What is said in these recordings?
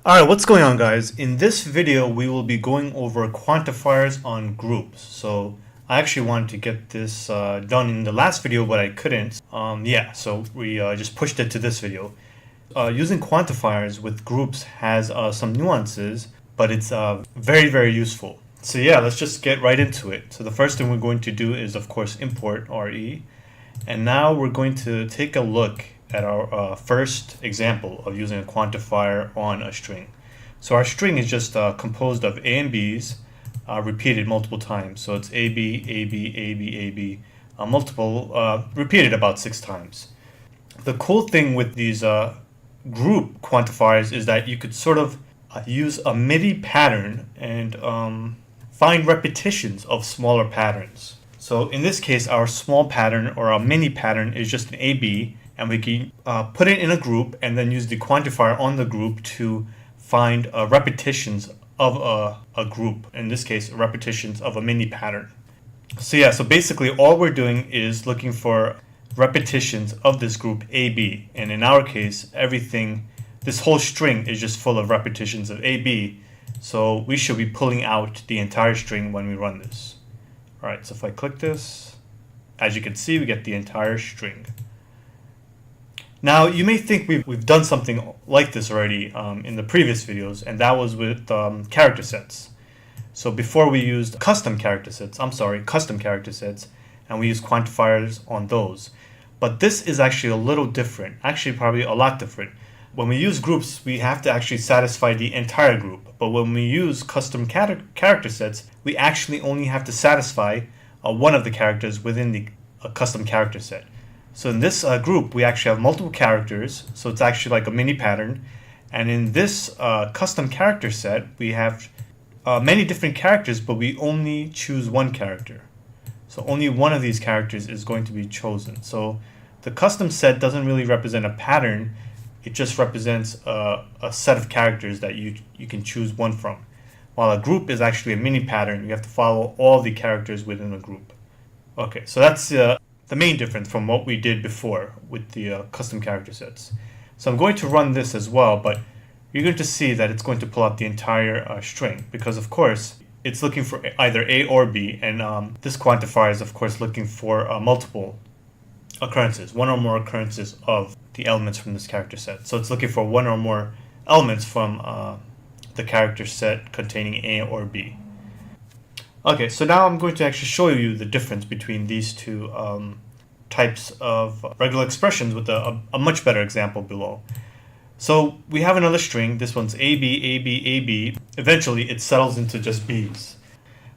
Alright, what's going on, guys? In this video we will be going over quantifiers on groups. So I actually wanted to get this done in the last video, but I couldn't. So we just pushed it to this video. Using quantifiers with groups has some nuances, but it's very useful. So yeah, let's just get right into it. So the first thing we're going to do is, of course, import RE. And now we're going to take a look at our first example of using a quantifier on a string. So our string is just composed of A and B's repeated multiple times. So it's AB, AB, AB, AB, repeated about 6 times. The cool thing with these group quantifiers is that you could sort of use a MIDI pattern and find repetitions of smaller patterns. So in this case, our small pattern or our mini pattern is just an AB, and we can put it in a group and then use the quantifier on the group to find repetitions of a group. In this case, repetitions of a mini pattern. So yeah, so basically all we're doing is looking for repetitions of this group AB. And in our case, this whole string is just full of repetitions of AB. So we should be pulling out the entire string when we run this. All right, so if I click this, as you can see, we get the entire string. Now, you may think we've done something like this already in the previous videos, and that was with character sets. So before we used custom character sets, and we used quantifiers on those. But this is actually a little different, actually probably a lot different. When we use groups, we have to actually satisfy the entire group. But when we use custom character sets, we actually only have to satisfy one of the characters within the custom character set. So in this group, we actually have multiple characters, so it's actually like a mini pattern. And in this custom character set, we have many different characters, but we only choose one character. So only one of these characters is going to be chosen. So the custom set doesn't really represent a pattern, it just represents a set of characters that you can choose one from. While a group is actually a mini pattern, you have to follow all the characters within a group. Okay, so that's the main difference from what we did before with the custom character sets. So I'm going to run this as well, but you're going to see that it's going to pull out the entire string because, of course, it's looking for either A or B, and this quantifier is, of course, looking for multiple occurrences, one or more occurrences of the elements from this character set. So it's looking for one or more elements from the character set containing A or B. Okay, so now I'm going to actually show you the difference between these two types of regular expressions with a much better example below. So we have another string. This one's AB, AB, AB. Eventually, it settles into just B's.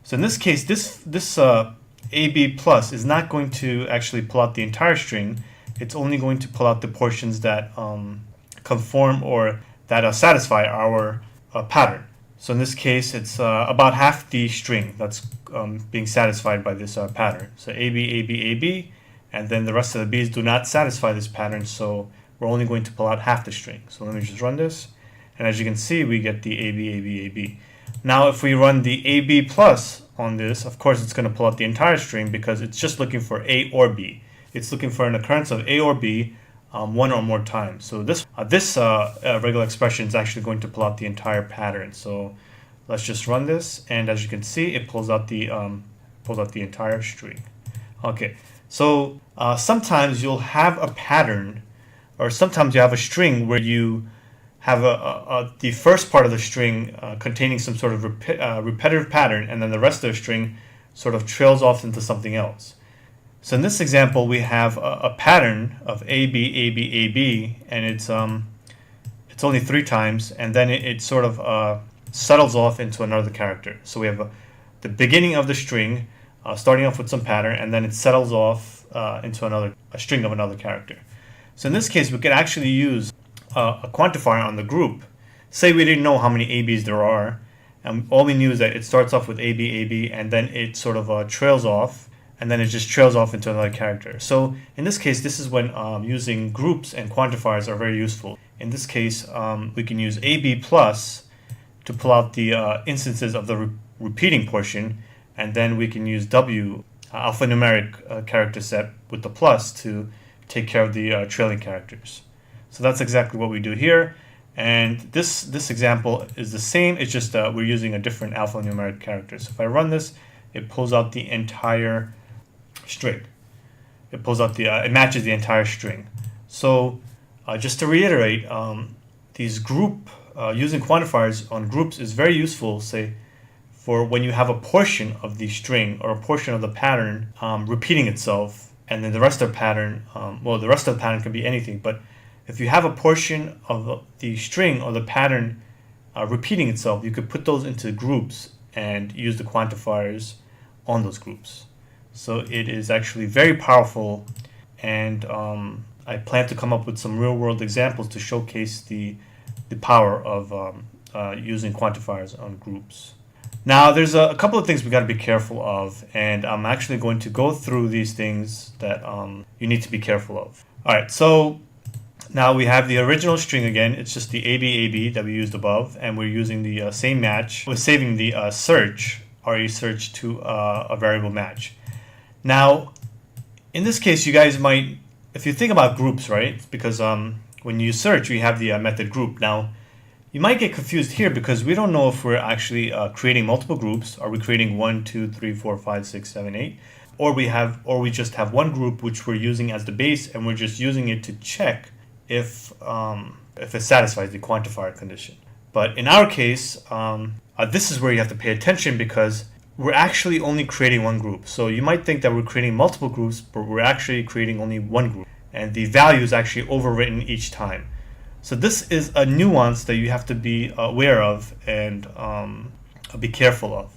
So in this case, this AB plus is not going to actually pull out the entire string. It's only going to pull out the portions that conform or that satisfy our pattern. So in this case, it's about half the string that's being satisfied by this pattern. So AB, AB, AB, and then the rest of the B's do not satisfy this pattern, so we're only going to pull out half the string. So let me just run this, and as you can see, we get the AB, AB, AB. Now if we run the AB plus on this, of course it's going to pull out the entire string because it's just looking for A or B. It's looking for an occurrence of A or B one or more times. So this regular expression is actually going to pull out the entire pattern. So let's just run this, and as you can see, it pulls out the entire string. Okay, so sometimes you'll have a pattern, or sometimes you have a string where you have the first part of the string containing some sort of repetitive pattern, and then the rest of the string sort of trails off into something else. So in this example, we have a pattern of AB, AB, AB, and it's only 3 times, and then it sort of settles off into another character. So we have the beginning of the string starting off with some pattern, and then it settles off into a string of another character. So in this case, we could actually use a quantifier on the group. Say we didn't know how many ABs there are, and all we knew is that it starts off with AB, AB, and then it sort of trails off, and then it just trails off into another character. So in this case, this is when using groups and quantifiers are very useful. In this case, we can use AB plus to pull out the instances of the repeating portion, and then we can use W, alphanumeric character set, with the plus to take care of the trailing characters. So that's exactly what we do here. And this example is the same. It's just we're using a different alphanumeric character. So if I run this, it pulls out the entire string. It pulls out it matches the entire string. So just to reiterate, these using quantifiers on groups is very useful, say, for when you have a portion of the string or a portion of the pattern repeating itself, and then the rest of the pattern, the rest of the pattern can be anything, but if you have a portion of the string or the pattern repeating itself, you could put those into groups and use the quantifiers on those groups. So it is actually very powerful, and I plan to come up with some real-world examples to showcase the power of using quantifiers on groups. Now, there's a couple of things we got to be careful of, and I'm actually going to go through these things that you need to be careful of. All right, so now we have the original string again. It's just the AB that we used above, and we're using the same match. We're saving the RE search to a variable match. Now, in this case, you guys might, if you think about groups, right? Because when you search, you have the method group. Now, you might get confused here because we don't know if we're actually creating multiple groups. Are we creating 1, 2, 3, 4, 5, 6, 7, 8? Or we just have one group which we're using as the base, and we're just using it to check if it satisfies the quantifier condition. But in our case, this is where you have to pay attention because we're actually only creating one group. So you might think that we're creating multiple groups, but we're actually creating only one group. And the value is actually overwritten each time. So this is a nuance that you have to be aware of and be careful of.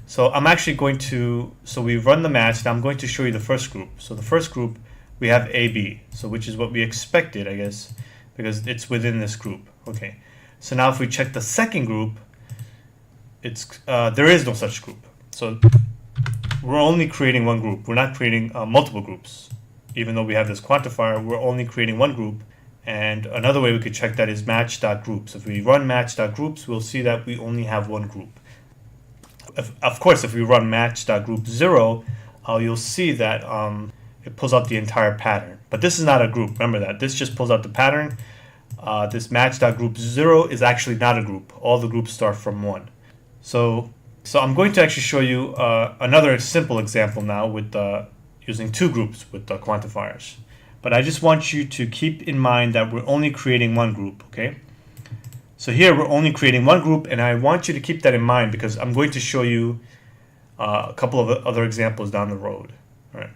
So I'm actually going to, so we run the match. Now I'm going to show you the first group. So the first group, we have AB, so which is what we expected, I guess, because it's within this group. Okay. So now if we check the second group, there is no such group. So we're only creating one group. We're not creating multiple groups. Even though we have this quantifier, we're only creating one group. And another way we could check that is match.groups. If we run match.groups, we'll see that we only have one group. Of course, if we run match.group 0, you'll see that it pulls out the entire pattern. But this is not a group. Remember that. This just pulls out the pattern. This match.group 0 is actually not a group. All the groups start from 1. So I'm going to actually show you another simple example now with using two groups with the quantifiers. But I just want you to keep in mind that we're only creating one group, okay? So here we're only creating one group, and I want you to keep that in mind because I'm going to show you a couple of other examples down the road. All right.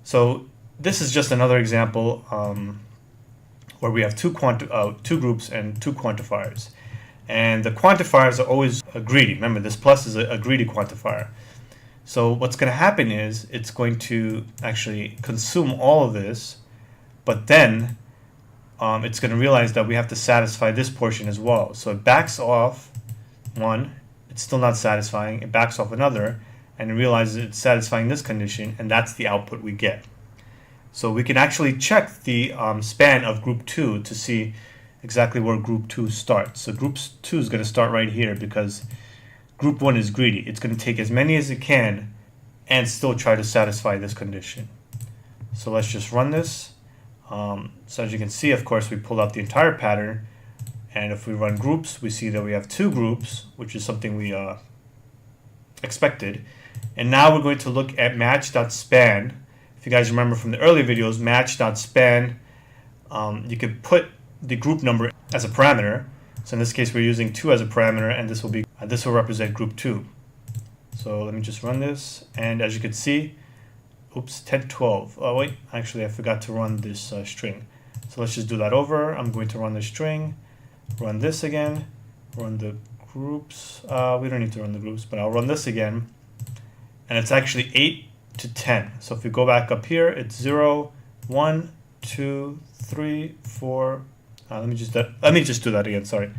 So this is just another example where we have two groups and two quantifiers. And the quantifiers are always greedy. Remember, this plus is a greedy quantifier. So what's going to happen is it's going to actually consume all of this, but then it's going to realize that we have to satisfy this portion as well. So it backs off one, it's still not satisfying, it backs off another, and it realizes it's satisfying this condition, and that's the output we get. So we can actually check the span of group 2 to see exactly where group 2 starts. So group 2 is going to start right here because group 1 is greedy. It's going to take as many as it can and still try to satisfy this condition. So let's just run this. So as you can see, of course, we pulled out the entire pattern. And if we run groups, we see that we have two groups, which is something we expected. And now we're going to look at match.span. If you guys remember from the earlier videos, match.span, you could put the group number as a parameter. So in this case, we're using 2 as a parameter, and this will represent group 2. So let me just run this, and as you can see, oops, 10, 12. Oh wait, actually I forgot to run this string. So let's just do that over. I'm going to run the string, run this again, run the groups. We don't need to run the groups, but I'll run this again, and it's actually 8 to 10. So if we go back up here, it's 0, 1, 2, 3, 4. Let me just do that again. Sorry.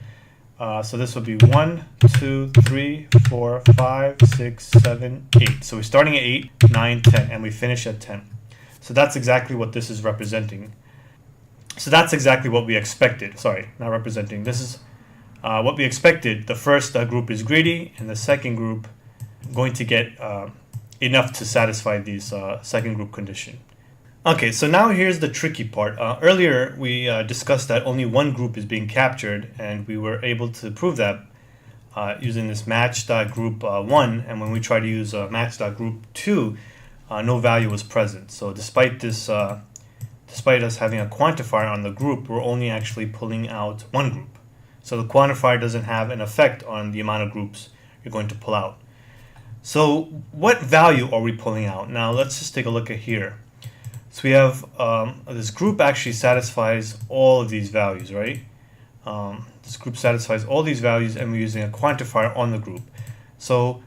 So this will be 1, 2, 3, 4, 5, 6, 7, 8. So we're starting at 8, 9, 10, and we finish at 10. So that's exactly what this is representing. So that's exactly what we expected. Sorry, not representing. This is what we expected. The first group is greedy, and the second group going to get enough to satisfy this second group condition. Okay, so now here's the tricky part. Earlier we discussed that only one group is being captured, and we were able to prove that using this match.group1, and when we try to use match.group2, no value was present. So despite this, despite us having a quantifier on the group, we're only actually pulling out one group. So the quantifier doesn't have an effect on the amount of groups you're going to pull out. So what value are we pulling out? Now let's just take a look at here. So we have this group actually satisfies all of these values, right? This group satisfies all these values, and we're using a quantifier on the group. So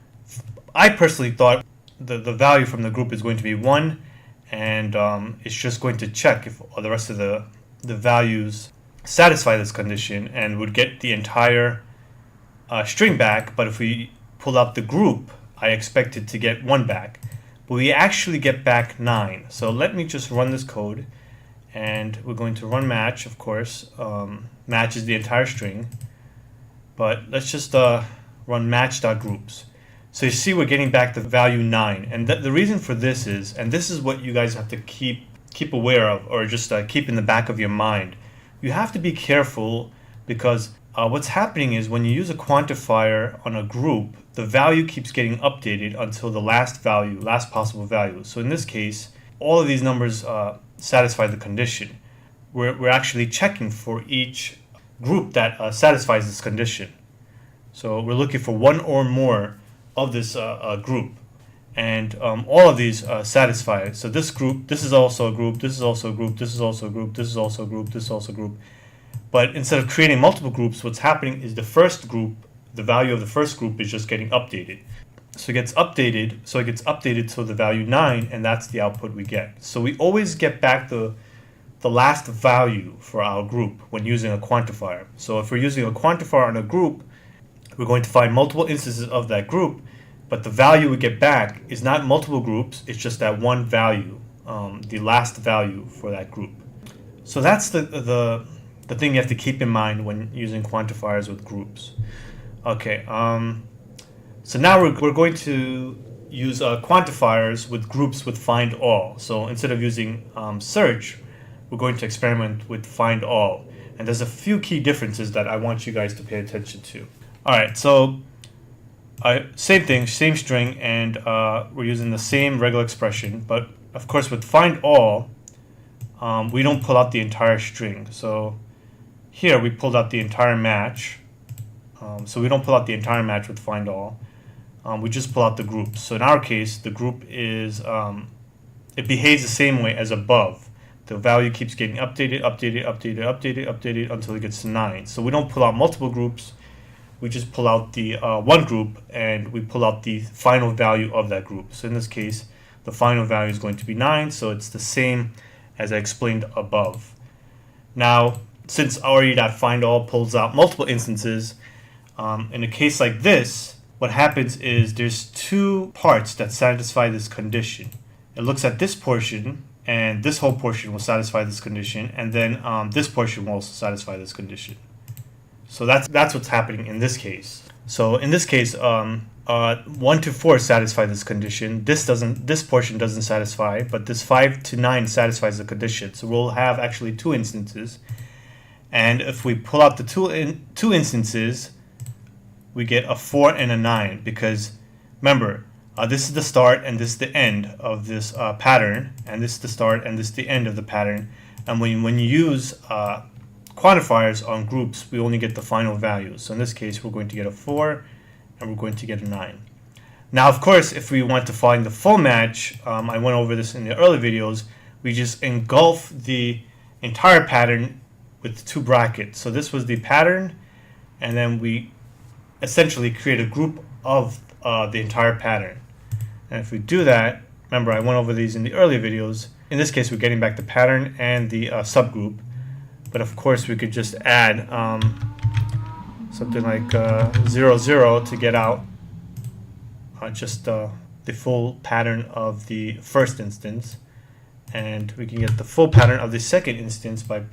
I personally thought the value from the group is going to be 1, and it's just going to check if the rest of the values satisfy this condition, and would get the entire string back. But if we pull out the group, I expected to get 1 back. But we actually get back 9. So let me just run this code, and we're going to run match, of course. Match is the entire string, but let's just run match.groups. So you see we're getting back the value 9, and the reason for this is, and this is what you guys have to keep aware of, or just keep in the back of your mind. You have to be careful, because what's happening is when you use a quantifier on a group, the value keeps getting updated until the last possible value. So in this case, all of these numbers satisfy the condition. We're actually checking for each group that satisfies this condition. So we're looking for one or more of this group, and all of these satisfy it. So this group, this is also a group, this is also a group, this is also a group, this is also a group, this is also a group. But instead of creating multiple groups, what's happening is the first group, the value of the first group is just getting updated. So it gets updated to the value 9, and that's the output we get. So we always get back the last value for our group when using a quantifier. So if we're using a quantifier on a group, we're going to find multiple instances of that group, but the value we get back is not multiple groups, it's just that one value, the last value for that group. So that's the thing you have to keep in mind when using quantifiers with groups. Okay, so now we're going to use quantifiers with groups with find all. So instead of using search, we're going to experiment with find all. And there's a few key differences that I want you guys to pay attention to. Alright, so same thing, same string, and we're using the same regular expression, but of course with find all, we don't pull out the entire string. So here we pulled out the entire match. So we don't pull out the entire match with find all. We just pull out the group. So in our case, the group is, it behaves the same way as above. The value keeps getting updated until it gets to 9. So we don't pull out multiple groups. We just pull out the one group, and we pull out the final value of that group. So in this case, the final value is going to be 9. So it's the same as I explained above. Now, since already that find all pulls out multiple instances, in a case like this, what happens is there's 2 parts that satisfy this condition. It looks at this portion, and this whole portion will satisfy this condition, and then this portion will also satisfy this condition. So that's what's happening in this case. So in this case, 1 to 4 satisfy this condition. This portion doesn't satisfy, but this 5 to 9 satisfies the condition. So we'll have actually 2 instances, and if we pull out the two instances, we get a 4 and a 9, because remember, this is the start and this is the end of this pattern, and this is the start and this is the end of the pattern. And when you use quantifiers on groups, we only get the final value. So in this case, we're going to get a 4 and we're going to get a 9. Now, of course, if we want to find the full match, I went over this in the early videos, we just engulf the entire pattern with 2 brackets. So this was the pattern, and then we essentially create a group of the entire pattern. And if we do that, remember I went over these in the earlier videos, in this case we're getting back the pattern and the subgroup, but of course we could just add something like 0, 0 to get out just the full pattern of the first instance, and we can get the full pattern of the second instance by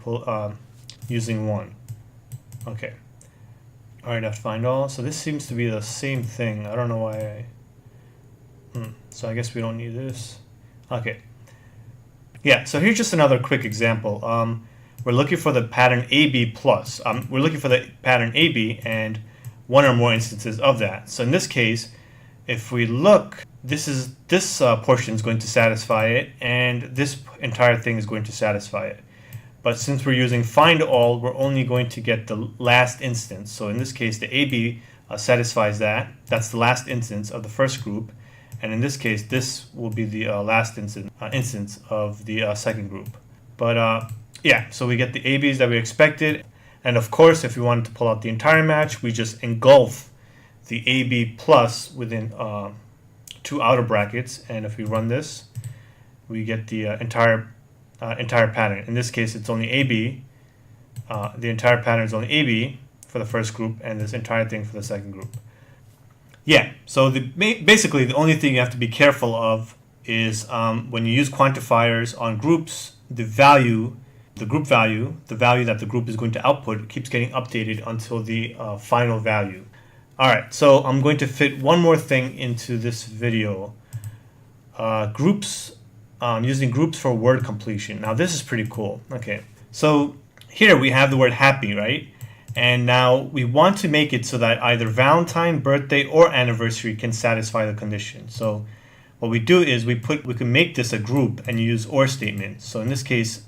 using 1. Okay. Alright, I find all. So this seems to be the same thing. I don't know why so I guess we don't need this. Okay. Yeah, so here's just another quick example. We're looking for the pattern AB plus. We're looking for the pattern AB and one or more instances of that. So in this case, if we look, this portion is going to satisfy it, and this entire thing is going to satisfy it. But since we're using find all, we're only going to get the last instance. So in this case, the AB satisfies that. That's the last instance of the first group. And in this case, this will be the last instance of the second group. But yeah, so we get the ABs that we expected. And of course, if we wanted to pull out the entire match, we just engulf the AB plus within two outer brackets. And if we run this, we get the entire pattern. In this case, it's only AB. The entire pattern is only AB for the first group, and this entire thing for the second group. Yeah, so basically the only thing you have to be careful of is when you use quantifiers on groups, the group value, the value that the group is going to output keeps getting updated until the final value. Alright, so I'm going to fit one more thing into this video. Groups, using groups for word completion. Now this is pretty cool. Okay, so here we have the word happy, right? And now we want to make it so that either Valentine, birthday, or anniversary can satisfy the condition. So what we do is we can make this a group and use or statements. So in this case,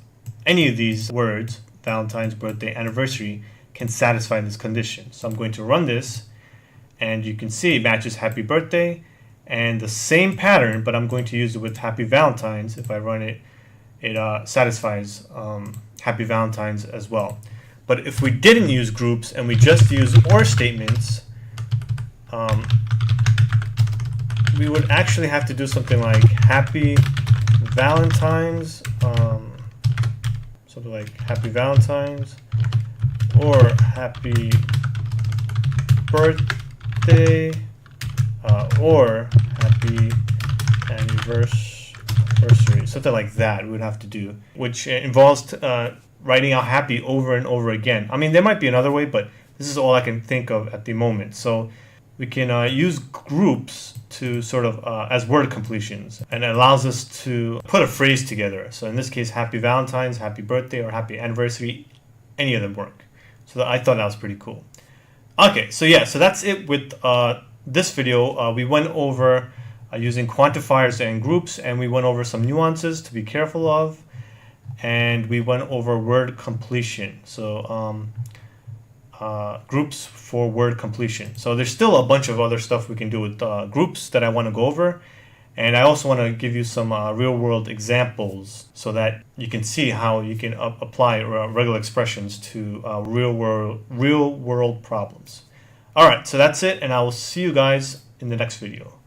any of these words, Valentine's, birthday, anniversary, can satisfy this condition. So I'm going to run this, and you can see it matches happy birthday and the same pattern, but I'm going to use it with happy Valentine's. If I run it, it satisfies happy Valentine's as well. But if we didn't use groups and we just use or statements, we would actually have to do something like happy Valentine's, something like happy Valentine's, or happy birthday, or happy anniversary, something like that we would have to do, which involves writing out happy over and over again. I mean, there might be another way, but this is all I can think of at the moment. So we can use groups to sort of as word completions, and it allows us to put a phrase together. So in this case, happy Valentine's, happy birthday, or happy anniversary, any of them work. So I thought that was pretty cool. Okay, so yeah, so that's it with this video. We went over using quantifiers and groups, and we went over some nuances to be careful of. And we went over word completion, so groups for word completion. So there's still a bunch of other stuff we can do with groups that I want to go over, and I also want to give you some real-world examples so that you can see how you can apply regular expressions to real-world problems. All right, so that's it, and I will see you guys in the next video.